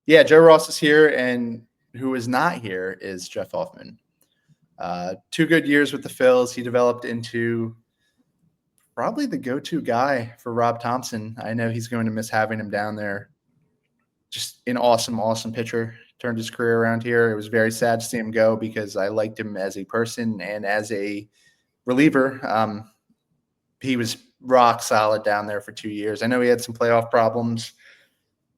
Yeah, Joe Ross is here, and who is not here is Jeff Hoffman. 2 good years with the Phils. He developed into probably the go-to guy for Rob Thompson. I know he's going to miss having him down there. Just an awesome, awesome pitcher. Turned his career around here. It was very sad to see him go because I liked him as a person and as a reliever. He was rock solid down there for 2 years. I know he had some playoff problems.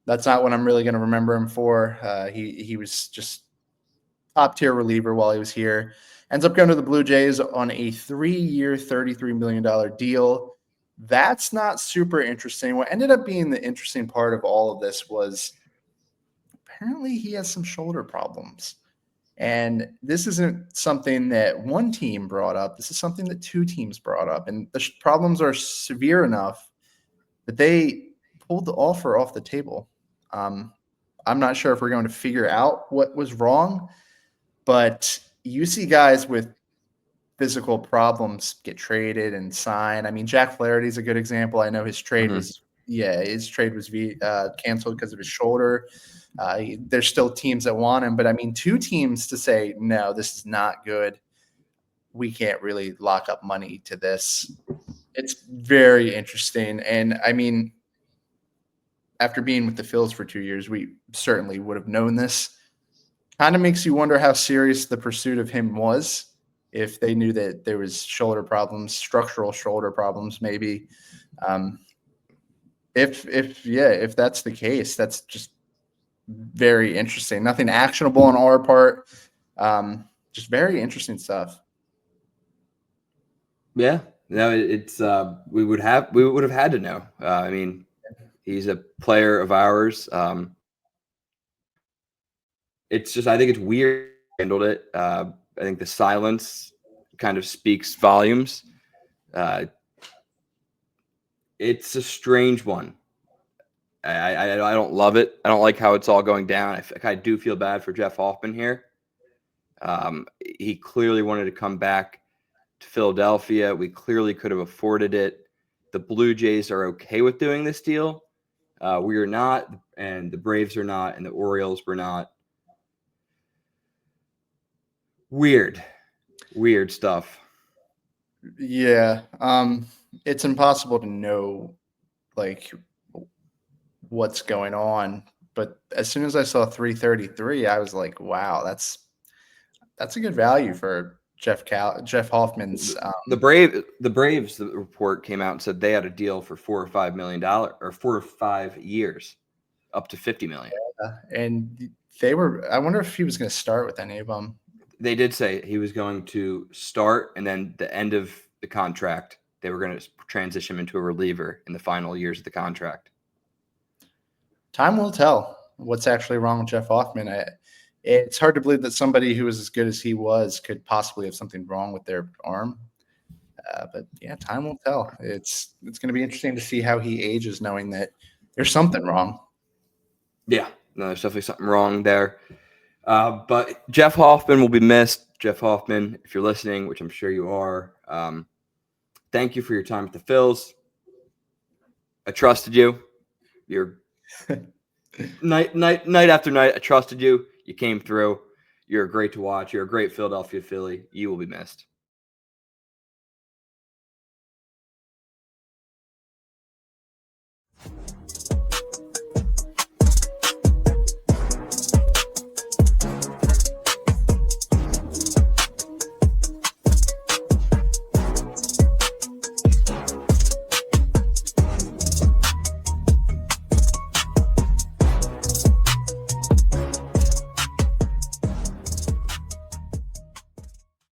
That's not what I'm really going to remember him for. He was just top tier reliever while he was here. Ends up going to the Blue Jays on a 3-year, $33 million deal. That's not super interesting. What ended up being the interesting part of all of this was apparently he has some shoulder problems. And this isn't something that one team brought up. This is something that 2 teams brought up. And the problems are severe enough that they pulled the offer off the table. I'm not sure if we're going to figure out what was wrong, but you see guys with physical problems get traded and sign. I mean, Jack Flaherty's a good example. I know his trade was canceled because of his shoulder. There's still teams that want him, but I mean, 2 teams to say, no, this is not good. We can't really lock up money to this. It's very interesting. And I mean, after being with the Phils for 2 years, we certainly would have known this. Kind of makes you wonder how serious the pursuit of him was. If they knew that there was shoulder problems, structural shoulder problems, maybe. If that's the case, that's just very interesting. Nothing actionable on our part. Just very interesting stuff. Yeah, no, it's we would have had to know. I mean, he's a player of ours. It's just, I think it's weird handled it. I think the silence kind of speaks volumes. It's a strange one. I don't love it. I don't like how it's all going down. I do feel bad for Jeff Hoffman here. He clearly wanted to come back to Philadelphia. We clearly could have afforded it. The Blue Jays are okay with doing this deal. We are not, and the Braves are not, and the Orioles were not. Weird stuff. Yeah. It's impossible to know like what's going on. But as soon as I saw 333, I was like, wow, that's a good value for Jeff Hoffman's. The Braves, the report came out and said they had a deal for $4 or $5 million, or 4 or 5 years, up to $50 million. And they were. I wonder if he was going to start with any of them. They did say he was going to start, and then the end of the contract, they were going to transition him into a reliever in the final years of the contract. Time will tell what's actually wrong with Jeff Hoffman. It's hard to believe that somebody who was as good as he was could possibly have something wrong with their arm. But yeah, time will tell. It's going to be interesting to see how he ages, knowing that there's something wrong. Yeah, no, there's definitely something wrong there. But Jeff Hoffman will be missed. Jeff Hoffman, if you're listening, which I'm sure you are, thank you for your time at the Phils. I trusted you. You're night after night. I trusted you. You came through. You're great to watch. You're a great Philadelphia Philly. You will be missed.